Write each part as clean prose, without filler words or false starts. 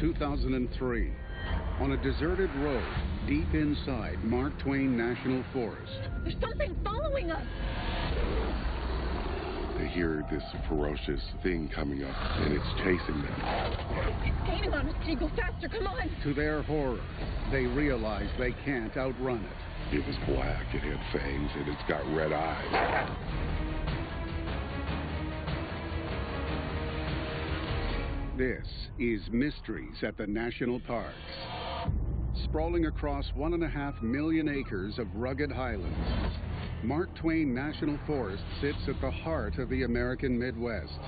2003, on a deserted road deep inside Mark Twain National Forest. There's something following us! They hear this ferocious thing coming up, and it's chasing them. It's gaining on us. Can you go faster? Come on! To their horror, they realize they can't outrun it. It was black, it had fangs, and it's got red eyes. This is Mysteries at the National Parks. Sprawling across 1.5 million acres of rugged highlands, Mark Twain National Forest sits at the heart of the American Midwest.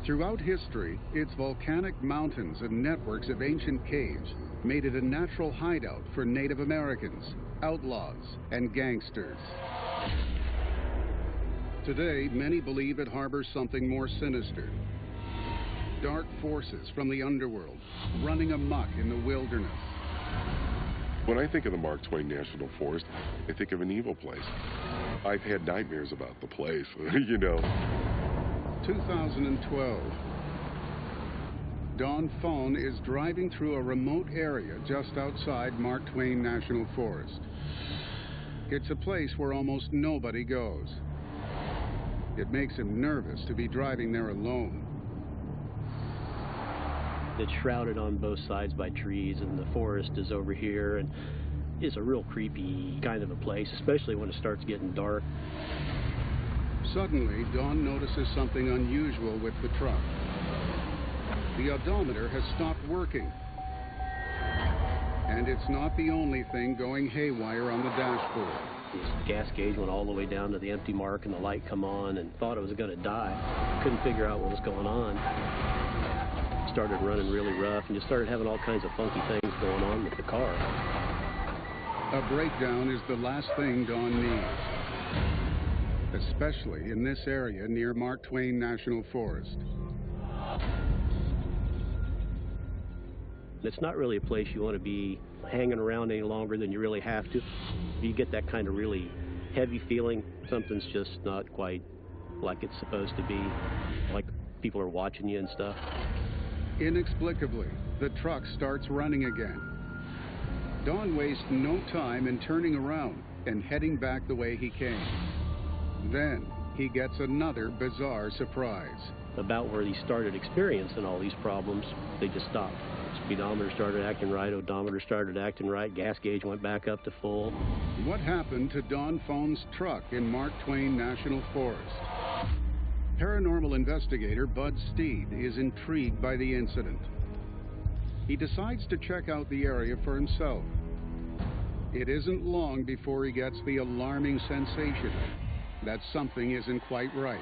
Throughout history, its volcanic mountains and networks of ancient caves made it a natural hideout for Native Americans, outlaws, and gangsters. Today, many believe it harbors something more sinister. Dark forces from the underworld running amok in the wilderness. When I think of the Mark Twain National Forest, I think of an evil place. I've had nightmares about the place, you know. 2012. Dawn Phone is driving through a remote area just outside Mark Twain National Forest. It's a place where almost nobody goes. It makes him nervous to be driving there alone. It's shrouded on both sides by trees, and the forest is over here, and it's a real creepy kind of a place, especially when it starts getting dark. Suddenly, Dawn notices something unusual with the truck. The odometer has stopped working. And it's not the only thing going haywire on the dashboard. This gas gauge went all the way down to the empty mark, and the light come on, and thought it was going to die. Couldn't figure out what was going on. Started running really rough and just started having all kinds of funky things going on with the car. A breakdown is the last thing Dawn needs, especially in this area near Mark Twain National Forest. It's not really a place you want to be hanging around any longer than you really have to. You get that kind of really heavy feeling. Something's just not quite like it's supposed to be, like people are watching you and stuff. Inexplicably, the truck starts running again. Dawn wastes no time in turning around and heading back the way he came. Then, he gets another bizarre surprise. About where he started experiencing all these problems, they just stopped. Speedometer started acting right, odometer started acting right, gas gauge went back up to full. What happened to Dawn Phone's truck in Mark Twain National Forest? Paranormal investigator Bud Steed is intrigued by the incident. He decides to check out the area for himself. It isn't long before he gets the alarming sensation that something isn't quite right.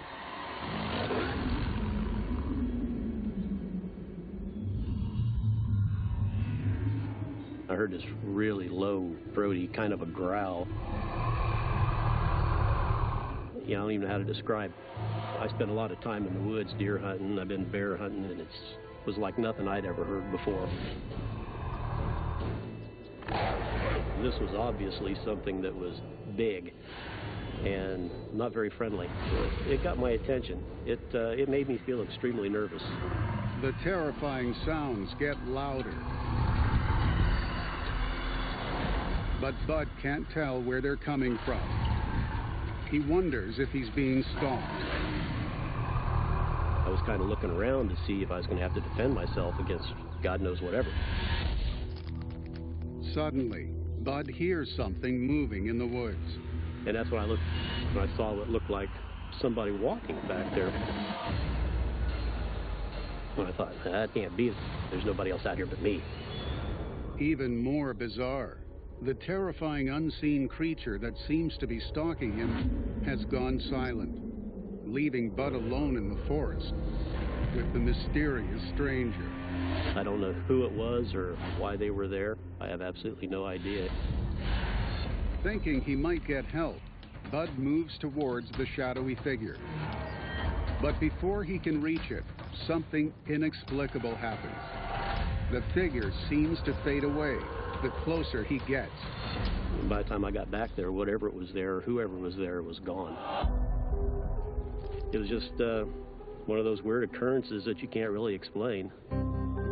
I heard this really low, throaty kind of a growl. Yeah, I don't even know how to describe it. I spent a lot of time in the woods deer hunting. I've been bear hunting, and it was like nothing I'd ever heard before. This was obviously something that was big and not very friendly. It got my attention. It made me feel extremely nervous. The terrifying sounds get louder. But Bud can't tell where they're coming from. He wonders if he's being stalked. I was kind of looking around to see if I was going to have to defend myself against God knows whatever. Suddenly, Bud hears something moving in the woods. And that's when I looked, when I saw what looked like somebody walking back there. When I thought, that can't be. There's nobody else out here but me. Even more bizarre. The terrifying unseen creature that seems to be stalking him has gone silent, leaving Bud alone in the forest with the mysterious stranger. I don't know who it was or why they were there. I have absolutely no idea. Thinking he might get help, Bud moves towards the shadowy figure. But before he can reach it, something inexplicable happens. The figure seems to fade away the closer he gets. By the time I got back there, whatever it was there, whoever was there, was gone. It was just one of those weird occurrences that you can't really explain.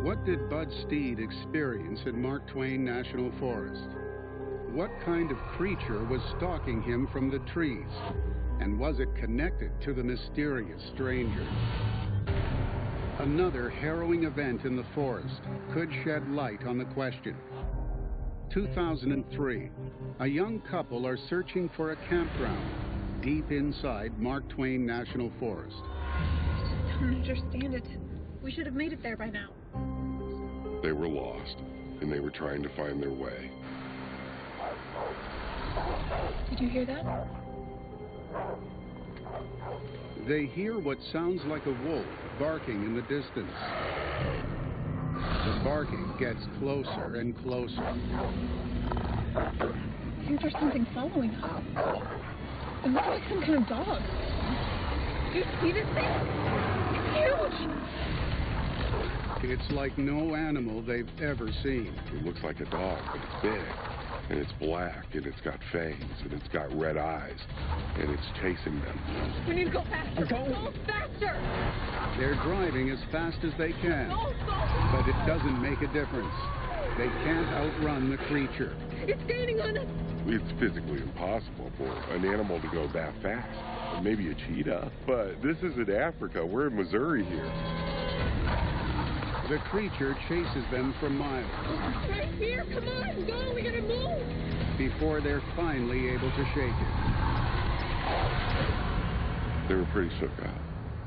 What did Bud Steed experience in Mark Twain National Forest? What kind of creature was stalking him from the trees? And was it connected to the mysterious stranger? Another harrowing event in the forest could shed light on the question. 2003, a young couple are searching for a campground deep inside Mark Twain National Forest. I don't understand it. We should have made it there by now. They were lost, and they were trying to find their way. Did you hear that? They hear what sounds like a wolf barking in the distance. The barking gets closer and closer. I think there's something following us. It looks like some kind of dog. Do you see this thing? It's huge! It's like no animal they've ever seen. It looks like a dog, but it's big, and it's black, and it's got fangs, and it's got red eyes, and it's chasing them. We need to go faster. Go faster! They're driving as fast as they can, but it doesn't make a difference. They can't outrun the creature. It's gaining on us. It's physically impossible for an animal to go that fast. Maybe a cheetah, but this isn't Africa. We're in Missouri here. The creature chases them for miles. Right here, come on, go, we gotta move. Before they're finally able to shake it. They were pretty shook up.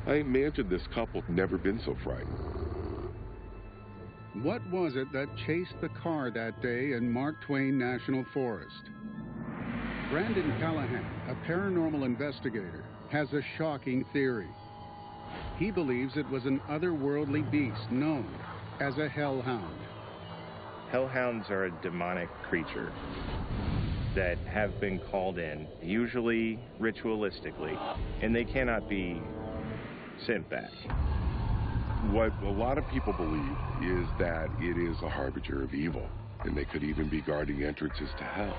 I imagined this couple had never been so frightened. What was it that chased the car that day in Mark Twain National Forest? Brandon Callahan, a paranormal investigator, has a shocking theory. He believes it was an otherworldly beast known as a hellhound. Hellhounds are a demonic creature that have been called in, usually ritualistically, and they cannot be sent back. What a lot of people believe is that it is a harbinger of evil, and they could even be guarding entrances to hell.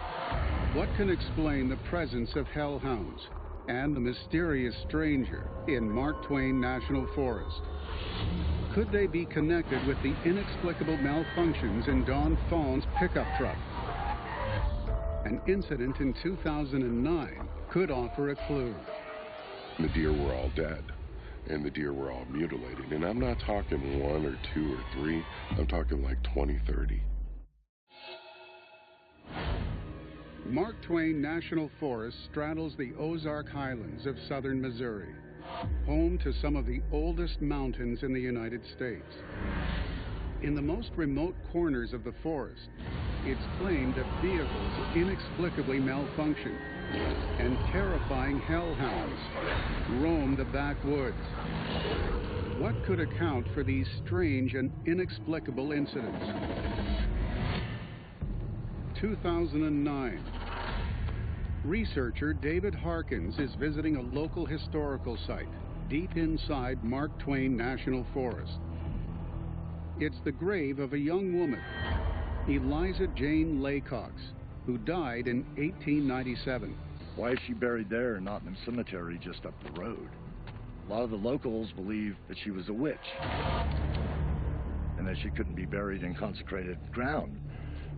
What can explain the presence of hellhounds and the mysterious stranger in Mark Twain National Forest? Could they be connected with the inexplicable malfunctions in Don Fawn's pickup truck? An incident in 2009 could offer a clue. The deer were all dead, and the deer were all mutilated. And I'm not talking 1 or 2 or 3, I'm talking like 20, 30. Mark Twain National Forest straddles the Ozark Highlands of southern Missouri, home to some of the oldest mountains in the United States. In the most remote corners of the forest, it's claimed that vehicles inexplicably malfunction and terrifying hellhounds roam the backwoods. What could account for these strange and inexplicable incidents? 2009. Researcher David Harkins is visiting a local historical site deep inside Mark Twain National Forest. It's the grave of a young woman, Eliza Jane Laycox, who died in 1897. Why is she buried there and not in the cemetery just up the road? A lot of the locals believe that she was a witch and that she couldn't be buried in consecrated ground.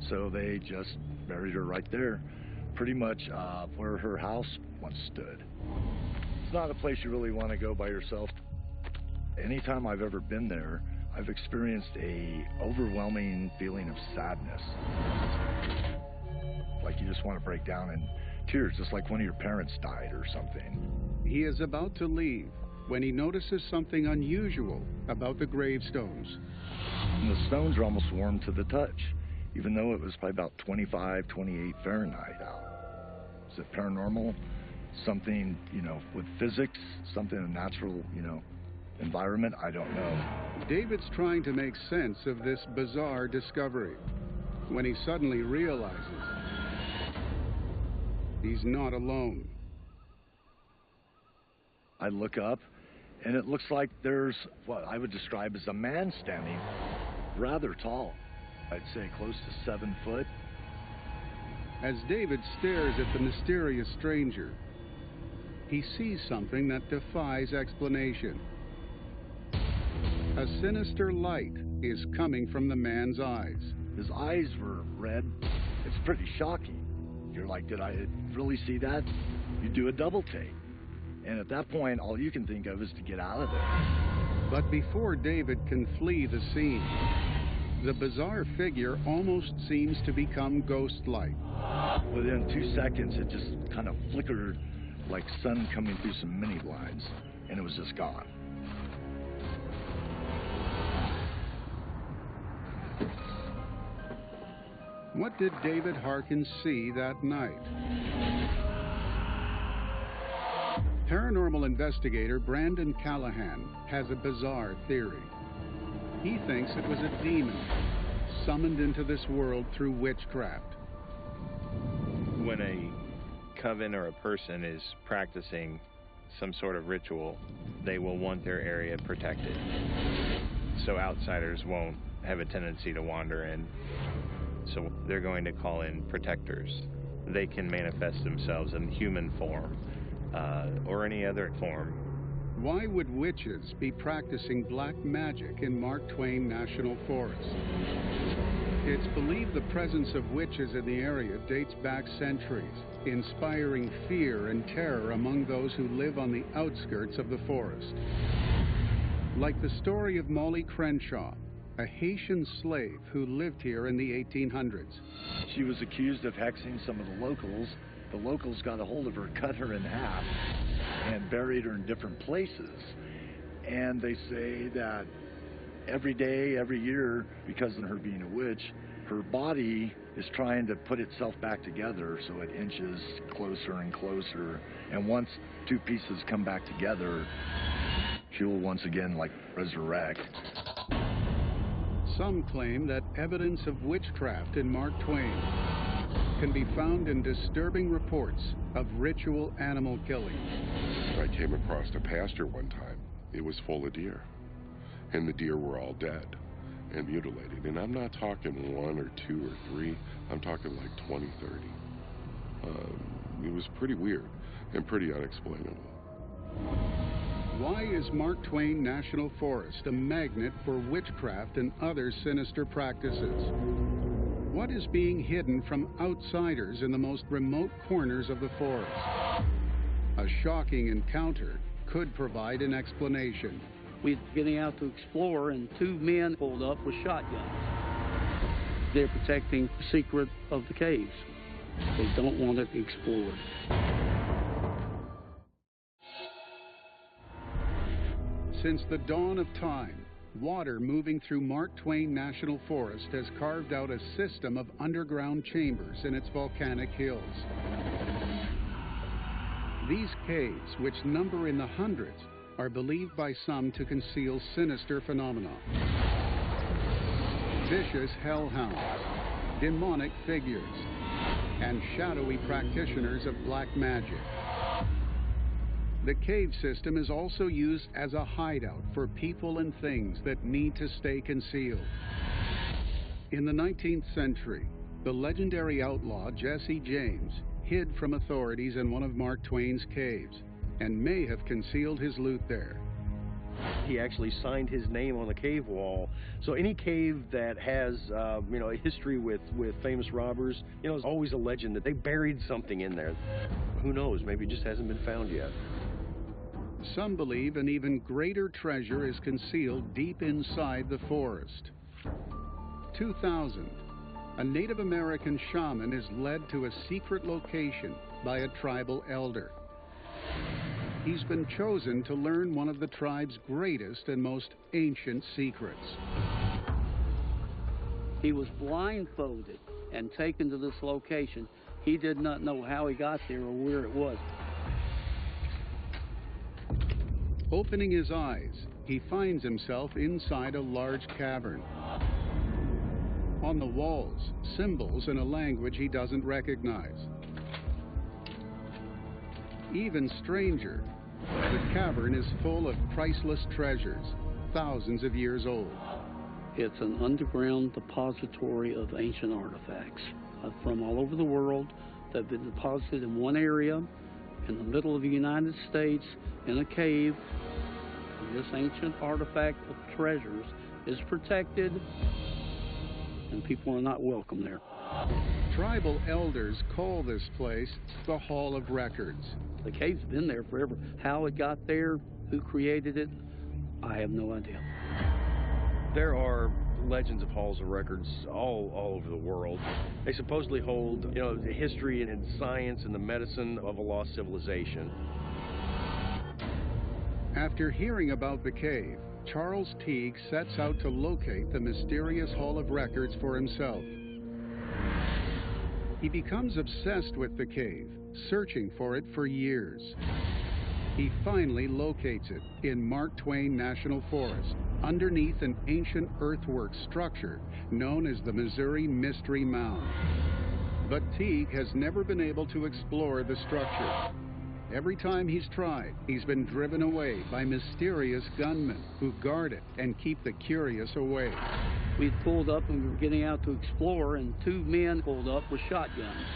So they just buried her right there, pretty much where her house once stood. It's not a place you really want to go by yourself. Anytime I've ever been there, I've experienced a overwhelming feeling of sadness. Like you just want to break down in tears, just like one of your parents died or something. He is about to leave when he notices something unusual about the gravestones. And the stones are almost warm to the touch, even though it was probably about 25, 28 Fahrenheit out. Is it paranormal? Something, with physics? Something in a natural, environment? I don't know. David's trying to make sense of this bizarre discovery when he suddenly realizes he's not alone. I look up, and it looks like there's what I would describe as a man standing, rather tall. I'd say close to 7 foot. As David stares at the mysterious stranger, he sees something that defies explanation. A sinister light is coming from the man's eyes. His eyes were red. It's pretty shocking. You're like, did I really see that? You do a double take. And at that point, all you can think of is to get out of there. But before David can flee the scene, the bizarre figure almost seems to become ghost-like. Within 2 seconds, it just kind of flickered like sun coming through some mini blinds, and it was just gone. What did David Harkins see that night? Paranormal investigator Brandon Callahan has a bizarre theory. He thinks it was a demon summoned into this world through witchcraft. When a coven or a person is practicing some sort of ritual, they will want their area protected, so outsiders won't have a tendency to wander in. So they're going to call in protectors. They can manifest themselves in human form or any other form. Why would witches be practicing black magic in Mark Twain National Forest? It's believed the presence of witches in the area dates back centuries, inspiring fear and terror among those who live on the outskirts of the forest. Like the story of Molly Crenshaw, a Haitian slave who lived here in the 1800s. She was accused of hexing some of the locals. The locals got a hold of her, cut her in half, and buried her in different places. And they say that every day, every year, because of her being a witch, her body is trying to put itself back together, so it inches closer and closer. And once two pieces come back together, she will once again, like, resurrect. Some claim that evidence of witchcraft in Mark Twain can be found in disturbing reports of ritual animal killing. I came across a pasture one time. It was full of deer, and the deer were all dead and mutilated. And I'm not talking 1 or 2 or 3. I'm talking like 20, 30. It was pretty weird and pretty unexplainable. Why is Mark Twain National Forest a magnet for witchcraft and other sinister practices? What is being hidden from outsiders in the most remote corners of the forest? A shocking encounter could provide an explanation. We were getting out to explore, and 2 men pulled up with shotguns. They're protecting the secret of the caves. They don't want it explored. Since the dawn of time, water moving through Mark Twain National Forest has carved out a system of underground chambers in its volcanic hills. These caves, which number in the hundreds, are believed by some to conceal sinister phenomena. Vicious hellhounds, demonic figures, and shadowy practitioners of black magic. The cave system is also used as a hideout for people and things that need to stay concealed. In the 19th century, the legendary outlaw Jesse James hid from authorities in one of Mark Twain's caves and may have concealed his loot there. He actually signed his name on the cave wall. So any cave that has, a history with famous robbers, there's always a legend that they buried something in there. Who knows? Maybe it just hasn't been found yet. Some believe an even greater treasure is concealed deep inside the forest. 2000, a Native American shaman is led to a secret location by a tribal elder. He's been chosen to learn one of the tribe's greatest and most ancient secrets. He was blindfolded and taken to this location. He did not know how he got there or where it was. Opening his eyes, he finds himself inside a large cavern. On the walls, symbols in a language he doesn't recognize. Even stranger, the cavern is full of priceless treasures, thousands of years old. It's an underground depository of ancient artifacts from all over the world that have been deposited in one area in the middle of the United States in a cave. And this ancient artifact of treasures is protected, and people are not welcome there. Tribal elders call this place the Hall of Records. The cave's been there forever. How it got there, who created it, I have no idea. There are legends of halls of records all over the world. They supposedly hold, the history and science and the medicine of a lost civilization. After hearing about the cave, Charles Teague sets out to locate the mysterious Hall of Records for himself. He becomes obsessed with the cave, searching for it for years. He finally locates it in Mark Twain National Forest, underneath an ancient earthwork structure known as the Missouri Mystery Mound. But Teague has never been able to explore the structure. Every time he's tried, he's been driven away by mysterious gunmen who guard it and keep the curious away. We had pulled up and we were getting out to explore, and two men pulled up with shotguns.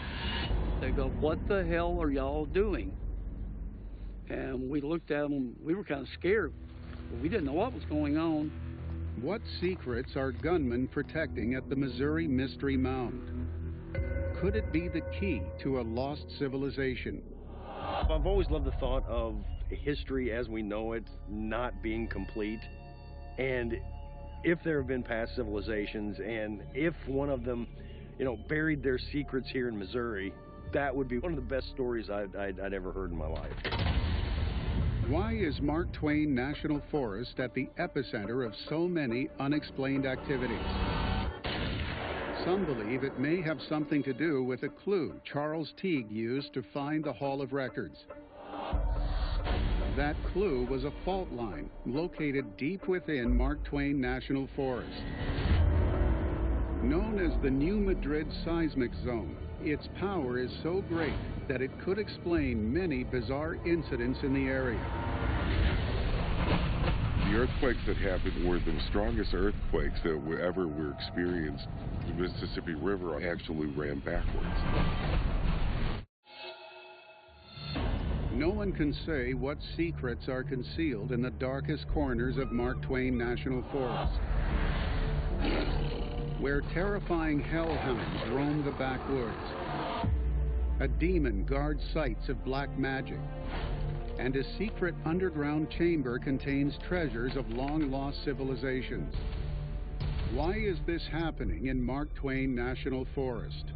They go, "What the hell are y'all doing?" And we looked at them, we were kind of scared. We didn't know what was going on. What secrets are gunmen protecting at the Missouri Mystery Mound? Could it be the key to a lost civilization? I've always loved the thought of history as we know it not being complete. And if there have been past civilizations, and if one of them, buried their secrets here in Missouri, that would be one of the best stories I'd ever heard in my life. Why is Mark Twain National Forest at the epicenter of so many unexplained activities? Some believe it may have something to do with a clue Charles Teague used to find the Hall of Records. That clue was a fault line located deep within Mark Twain National Forest. Known as the New Madrid Seismic Zone, its power is so great that it could explain many bizarre incidents in the area. The earthquakes that happened were the strongest earthquakes that ever were experienced. The Mississippi River actually ran backwards. No one can say what secrets are concealed in the darkest corners of Mark Twain National Forest, where terrifying hellhounds roam the backwoods. A demon guards sites of black magic, and a secret underground chamber contains treasures of long-lost civilizations. Why is this happening in Mark Twain National Forest?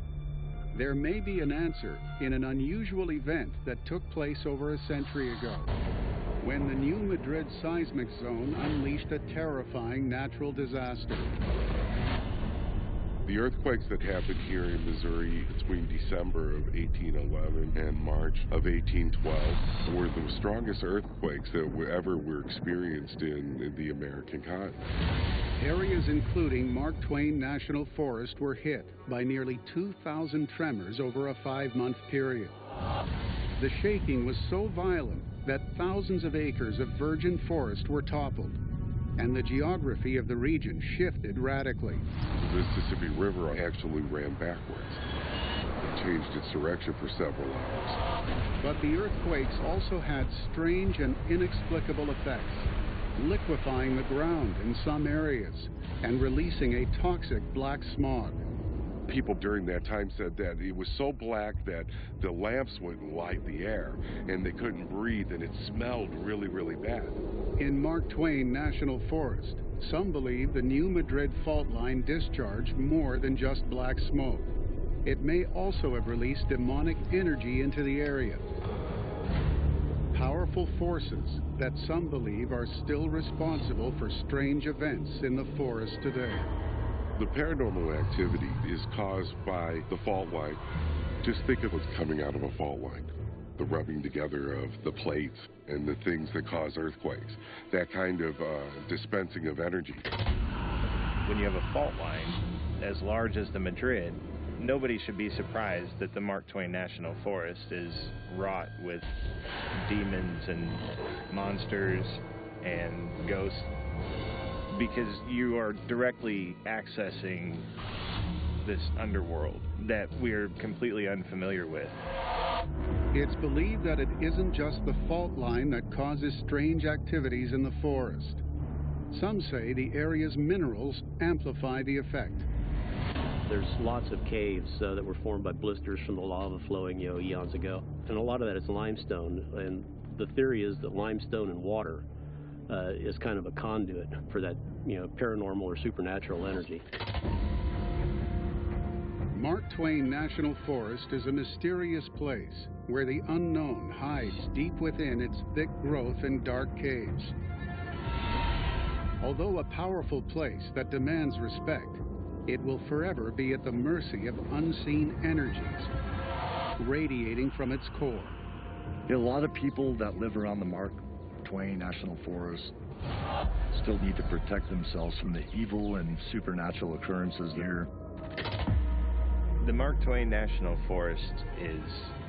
There may be an answer in an unusual event that took place over a century ago, when the New Madrid Seismic Zone unleashed a terrifying natural disaster. The earthquakes that happened here in Missouri between December of 1811 and March of 1812 were the strongest earthquakes that ever were experienced in the American continent. Areas including Mark Twain National Forest were hit by nearly 2,000 tremors over a 5-month period. The shaking was so violent that thousands of acres of virgin forest were toppled, and the geography of the region shifted radically. The Mississippi River actually ran backwards. It changed its direction for several hours. But the earthquakes also had strange and inexplicable effects, liquefying the ground in some areas and releasing a toxic black smog. People during that time said that it was so black that the lamps wouldn't light the air and they couldn't breathe, and it smelled really, really bad. In Mark Twain National Forest, some believe the New Madrid fault line discharged more than just black smoke. It may also have released demonic energy into the area. Powerful forces that some believe are still responsible for strange events in the forest today. The paranormal activity is caused by the fault line. Just think of what's coming out of a fault line. The rubbing together of the plates and the things that cause earthquakes. That kind of dispensing of energy. When you have a fault line as large as the Madrid, nobody should be surprised that the Mark Twain National Forest is wrought with demons and monsters and ghosts, because you are directly accessing this underworld that we're completely unfamiliar with. It's believed that it isn't just the fault line that causes strange activities in the forest. Some say the area's minerals amplify the effect. There's lots of caves that were formed by blisters from the lava flowing, eons ago. And a lot of that is limestone. And the theory is that limestone and water is kind of a conduit for that, paranormal or supernatural energy. Mark Twain National Forest is a mysterious place where the unknown hides deep within its thick growth and dark caves. Although a powerful place that demands respect, it will forever be at the mercy of unseen energies radiating from its core. A lot of people that live around the Mark Twain National Forest still need to protect themselves from the evil and supernatural occurrences here. The Mark Twain National Forest is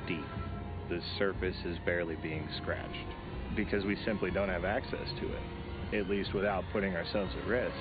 deep. The surface is barely being scratched because we simply don't have access to it, at least without putting ourselves at risk.